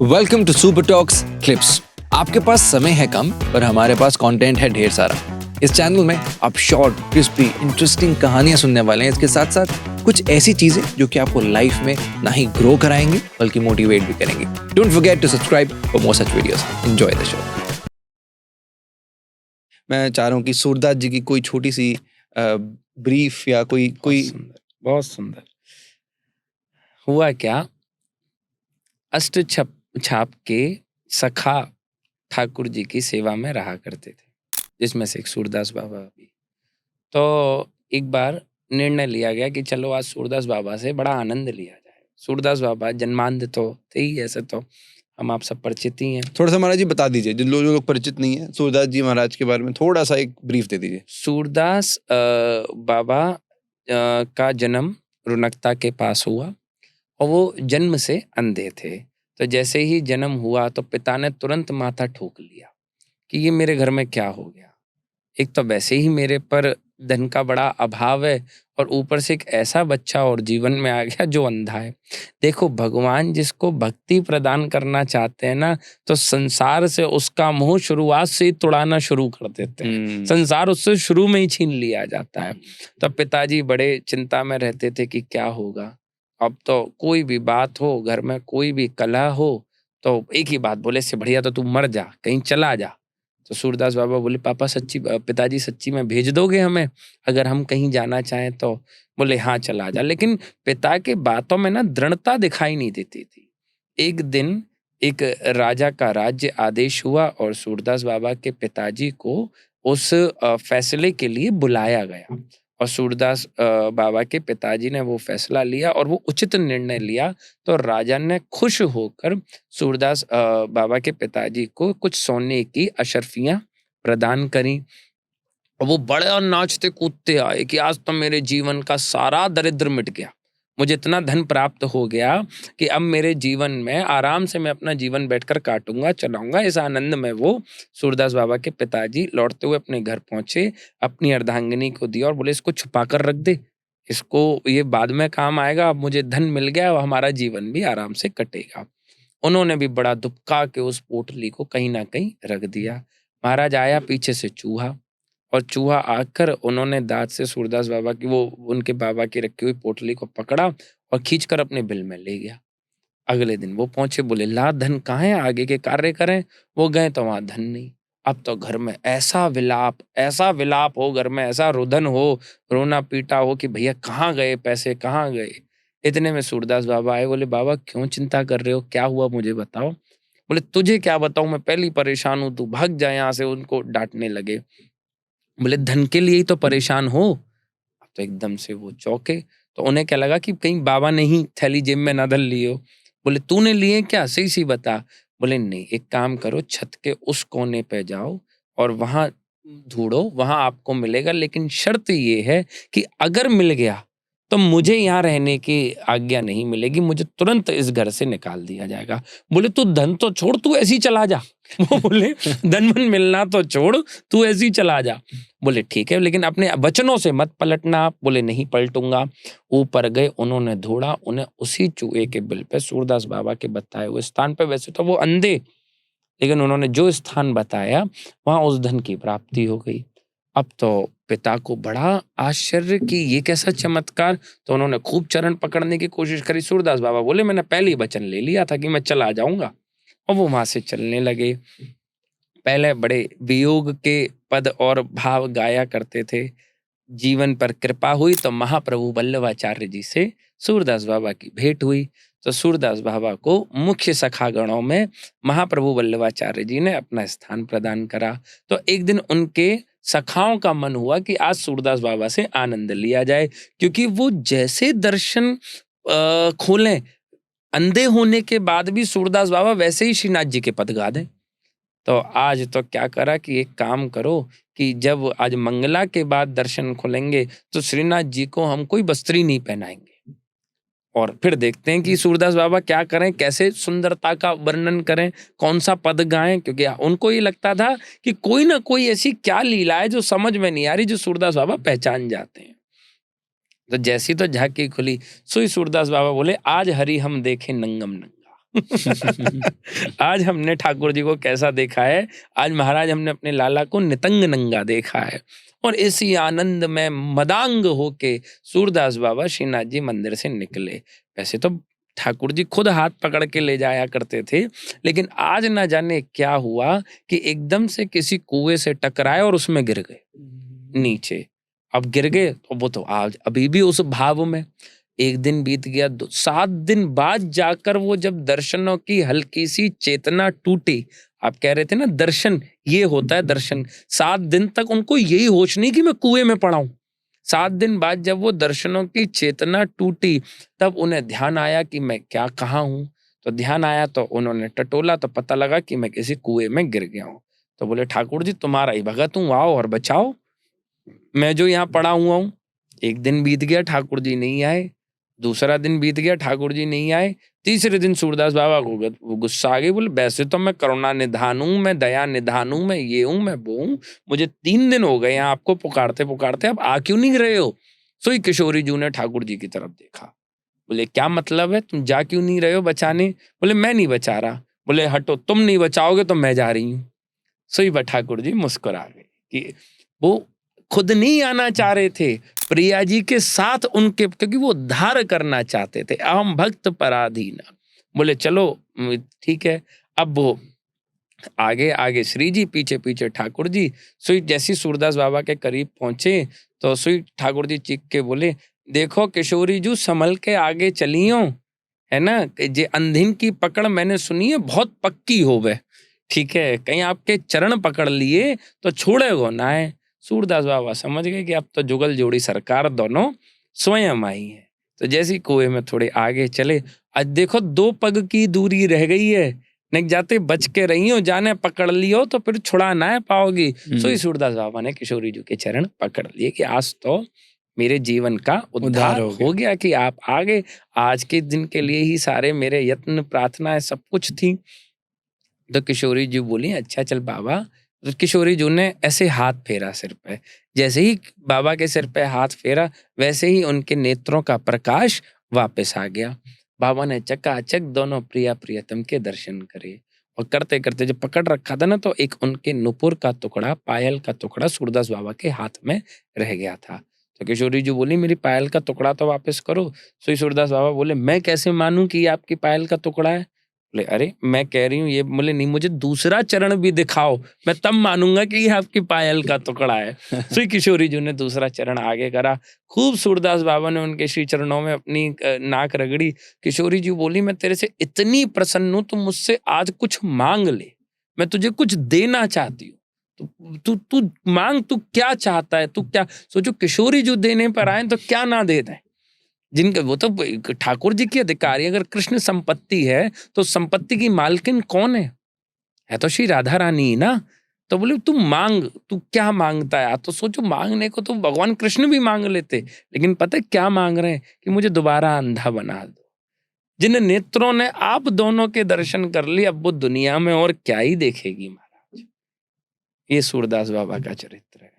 Welcome to Super Talks clips. आपके पास समय है कम पर हमारे पास कंटेंट है ढेर सारा। इस चैनल में आप शॉर्ट, क्रिस्पी, इंटरेस्टिंग कहानियां सुनने वाले हैं। इसके साथ साथ कुछ ऐसी चीजें जो कि आपको लाइफ में ना ही ग्रो कराएंगे बल्कि मोटिवेट भी करेंगे। Don't forget to subscribe for more such videos. Enjoy the show. मैं चाह रहा हूँ कि सूरदास जी की कोई छोटी सी ब्रीफ या कोई बहुत सुंदर। हुआ क्या, अष्ट छाप के सखा ठाकुर जी की सेवा में रहा करते थे, जिसमें से एक सूरदास बाबा भी। तो एक बार निर्णय लिया गया कि चलो आज सूरदास बाबा से बड़ा आनंद लिया जाए। सूरदास बाबा जन्मांध तो थे ही, ऐसे तो हम आप सब परिचित ही हैं। थोड़ा सा महाराज जी बता दीजिए, जो लोग परिचित नहीं है सूरदास जी महाराज के बारे में, थोड़ा सा एक ब्रीफ दे दीजिए। सूरदास बाबा का जन्म रुनकता के पास हुआ और वो जन्म से अंधे थे। तो जैसे ही जन्म हुआ तो पिता ने तुरंत माथा ठोक लिया कि ये मेरे घर में क्या हो गया। एक तो वैसे ही मेरे पर धन का बड़ा अभाव है और ऊपर से एक ऐसा बच्चा और जीवन में आ गया जो अंधा है। देखो, भगवान जिसको भक्ति प्रदान करना चाहते हैं ना, तो संसार से उसका मोह शुरुआत से ही तुड़ाना शुरू कर देते हैं। संसार उससे शुरू में ही छीन लिया जाता है। तो पिताजी बड़े चिंता में रहते थे कि क्या होगा। अब तो कोई भी बात हो, घर में कोई भी कलह हो, तो एक ही बात बोले, इससे बढ़िया तो तू मर जा, कहीं चला जा। तो सूरदास बाबा बोले, पिताजी सच्ची में भेज दोगे हमें, अगर हम कहीं जाना चाहें तो? बोले हाँ, चला जा। लेकिन पिता के बातों में ना दृढ़ता दिखाई नहीं देती थी। एक दिन एक राजा का राज्य आदेश हुआ और सूरदास बाबा के पिताजी को उस फैसले के लिए बुलाया गया और सूरदास बाबा के पिताजी ने वो फैसला लिया और वो उचित निर्णय लिया। तो राजा ने खुश होकर सूरदास बाबा के पिताजी को कुछ सोने की अशर्फियां प्रदान करी। और वो बड़े नाचते कूदते आए कि आज तो मेरे जीवन का सारा दरिद्र मिट गया, मुझे इतना धन प्राप्त हो गया कि अब मेरे जीवन में आराम से मैं अपना जीवन बैठकर काटूंगा, चलाऊंगा। इस आनंद में वो सूरदास बाबा के पिताजी लौटते हुए अपने घर पहुंचे, अपनी अर्धांगिनी को दिया और बोले, इसको छुपा कर रख दे, इसको ये बाद में काम आएगा। अब मुझे धन मिल गया, हमारा जीवन भी आराम से कटेगा। उन्होंने भी बड़ा दुबका के उस पोटली को कहीं ना कहीं रख दिया। महाराज आया पीछे से चूहा, और चूहा आकर उन्होंने दांत से सूरदास बाबा की, वो उनके बाबा की रखी हुई पोटली को पकड़ा और खींचकर अपने बिल में ले गया। अगले दिन वो पहुंचे, बोले ला धन कहाँ है, आगे के कार्य करें। वो गए तो वहां धन नहीं। अब तो घर में ऐसा विलाप हो, घर में ऐसा रुदन हो, रोना पीटा हो कि भैया कहाँ गए पैसे, कहाँ गए। इतने में सूरदास बाबा आए, बोले बाबा क्यों चिंता कर रहे हो, क्या हुआ मुझे बताओ। बोले तुझे क्या बताऊं, मैं पहली परेशान हूं, तू भाग जा यहाँ से। उनको डांटने लगे। बोले धन के लिए ही तो परेशान हो। अब तो एकदम से वो चौंके। तो उन्हें क्या लगा कि कहीं बाबा ने ही थैली जेब में ना धर ली हो। बोले तूने लिए क्या, सही सी बता। बोले नहीं, एक काम करो, छत के उस कोने पे जाओ और वहां ढूंढो, वहां आपको मिलेगा। लेकिन शर्त ये है कि अगर मिल गया तो मुझे यहाँ रहने की आज्ञा नहीं मिलेगी, मुझे तुरंत इस घर से निकाल दिया जाएगा। बोले तू धन तो छोड़, तू ऐसे ही चला जा। वो बोले धन मन मिलना तो छोड़, तू ऐसे ही चला जा। बोले ठीक है, लेकिन अपने वचनों से मत पलटना। बोले नहीं पलटूंगा। ऊपर गए, उन्होंने ढूंढा, उन्हें उसी चूहे के बिल पे सूरदास बाबा के बताए हुए स्थान पे, वैसे तो वो अंधे, लेकिन उन्होंने जो स्थान बताया वहां उस धन की प्राप्ति हो गई। अब तो पिता को बड़ा आश्चर्य कि ये कैसा चमत्कार। तो उन्होंने खूब चरण पकड़ने की कोशिश करी। सूरदास बाबा बोले मैंने पहले ही वचन ले लिया था कि मैं चला जाऊंगा। और वो वहां से चलने लगे। पहले बड़े वियोग के पद और भाव गाया करते थे। जीवन पर कृपा हुई तो महाप्रभु वल्लभाचार्य जी से सूरदास बाबा की भेंट हुई। तो सूरदास बाबा को मुख्य सखागणों में महाप्रभु वल्लभाचार्य जी ने अपना स्थान प्रदान करा। तो एक दिन उनके सखाओं का मन हुआ कि आज सूरदास बाबा से आनंद लिया जाए, क्योंकि वो जैसे दर्शन खोलें, अंधे होने के बाद भी सूरदास बाबा वैसे ही श्रीनाथ जी के पद गा दें। तो आज तो क्या करा कि एक काम करो कि जब आज मंगला के बाद दर्शन खुलेंगे तो श्रीनाथ जी को हम कोई वस्त्री नहीं पहनाएंगे, और फिर देखते हैं कि सूरदास बाबा क्या करें, कैसे सुंदरता का वर्णन करें, कौन सा पद गाएं। क्योंकि उनको ये लगता था कि कोई ना कोई ऐसी क्या लीला है जो समझ में नहीं आ रही, जो सूरदास बाबा पहचान जाते हैं। तो जैसी तो झांकी खुली, सोई सूरदास बाबा बोले आज हरि हम देखें नंगम नंगा। आज हमने ठाकुर जी को कैसा देखा है, आज महाराज हमने अपने लाला को नितंग नंगा देखा है। और इसी आनंद में मदांग होके सूरदास बाबा श्रीनाथ जी मंदिर से निकले। वैसे तो ठाकुर जी खुद हाथ पकड़ के ले जाया करते थे, लेकिन आज ना जाने क्या हुआ कि एकदम से किसी कुएं से टकराए और उसमें गिर गए नीचे। अब गिर गए तो वो तो आज अभी भी उस भाव में। एक दिन बीत गया, 7 दिन बाद जाकर वो जब दर्शनों की हल्की सी चेतना टूटी। आप कह रहे थे ना दर्शन ये होता है दर्शन। 7 दिन तक उनको यही होश नहीं कि मैं कुएं में पड़ा हूं। 7 दिन बाद जब वो दर्शनों की चेतना टूटी, तब उन्हें ध्यान आया कि मैं क्या कहाँ हूं। तो ध्यान आया तो उन्होंने टटोला तो पता लगा कि मैं किसी कुएं में गिर गया हूं। तो बोले ठाकुर जी तुम्हारा ही भगत हूं, आओ और बचाओ, मैं जो यहाँ पड़ा हुआ हूँ। एक दिन बीत गया, ठाकुर जी नहीं आए। दूसरा दिन बीत गया, ठाकुर जी नहीं आए। तीसरे दिन सूरदास बाबा को गुस्सा आ गई। बोले वैसे तो मैं करुणा निधान हूं, मैं दया निधान हूं, मैं ये हूं, मैं वो हूं, मुझे 3 दिन हो गए यहाँ आपको पुकारते पुकारते, अब आ क्यों नहीं रहे हो। सोई किशोरी जू ने ठाकुर जी की तरफ देखा। बोले क्या मतलब है, तुम जा क्यों नहीं रहे हो बचाने। बोले मैं नहीं बचा रहा। बोले हटो, तुम नहीं बचाओगे तो मैं जा रही हूँ। सोई ठाकुर जी मुस्कुरा गए कि वो खुद नहीं आना चाह रहे थे, प्रिया जी के साथ उनके, क्योंकि वो उद्धार करना चाहते थे। अहम भक्त पराधीन। बोले चलो ठीक है। अब वो आगे आगे श्री जी, पीछे पीछे ठाकुर जी। सुई जैसी सूरदास बाबा के करीब पहुंचे तो सुई ठाकुर जी चीख के बोले, देखो किशोरी जू संभल के आगे चलियो, है ना, जे अंधिन की पकड़ मैंने सुनी है बहुत पक्की हो गए, ठीक है, कहीं आपके चरण पकड़ लिए तो छोड़ेगो ना है। सूरदास बाबा समझ गए कि अब तो जुगल जोड़ी सरकार दोनों स्वयं आई है। तो जैसी कुएं में थोड़े आगे चले, आज देखो 2 पग की दूरी रह गई है, नहीं जाते बच के रही हो, जाने पकड़ लियो तो फिर छुड़ा ना पाओगी। सो ही सूरदास बाबा ने किशोरी जी के चरण पकड़ लिए कि आज तो मेरे जीवन का उद्धार हो गया कि आप आ गए। आज के दिन के लिए ही सारे मेरे यत्न प्रार्थनाएं सब कुछ थी। तो किशोरी जी बोली अच्छा चल बाबा। तो किशोरी जी ने ऐसे हाथ फेरा सिर पे। जैसे ही बाबा के सिर पे हाथ फेरा, वैसे ही उनके नेत्रों का प्रकाश वापस आ गया। बाबा ने चकाचक दोनों प्रिया प्रियतम के दर्शन करे। और करते करते जब पकड़ रखा था ना, तो एक उनके नुपुर का टुकड़ा, पायल का टुकड़ा सूरदास बाबा के हाथ में रह गया था। तो किशोरी जी बोली मेरी पायल का टुकड़ा तो वापस करो। सो सूरदास बाबा बोले मैं कैसे मानूं कि ये आपकी पायल का टुकड़ा है। बोले अरे मैं कह रही हूँ ये। बोले नहीं, मुझे दूसरा चरण भी दिखाओ, मैं तब मानूंगा कि ये आपकी पायल का टुकड़ा है। श्री किशोरी जी ने दूसरा चरण आगे करा। खूब सूरदास बाबा ने उनके श्री चरणों में अपनी नाक रगड़ी। किशोरी जी बोली मैं तेरे से इतनी प्रसन्न हूं, तू मुझसे आज कुछ मांग ले, मैं तुझे कुछ देना चाहती हूँ। तू तू मांग, तू क्या चाहता है, तू क्या सोचो। किशोरी जी देने पर आए तो क्या ना दे दें। जिनका वो तो ठाकुर जी की अधिकारी, अगर कृष्ण संपत्ति है तो संपत्ति की मालकिन कौन है तो श्री राधा रानी ही ना। तो बोले तू मांग, तू क्या मांगता है। तो सोचो मांगने को तो भगवान कृष्ण भी मांग लेते, लेकिन पता है क्या मांग रहे हैं कि मुझे दोबारा अंधा बना दो। जिन नेत्रों ने आप दोनों के दर्शन कर लिए, अब वो दुनिया में और क्या ही देखेगी महाराज। ये सूरदास बाबा का चरित्र है।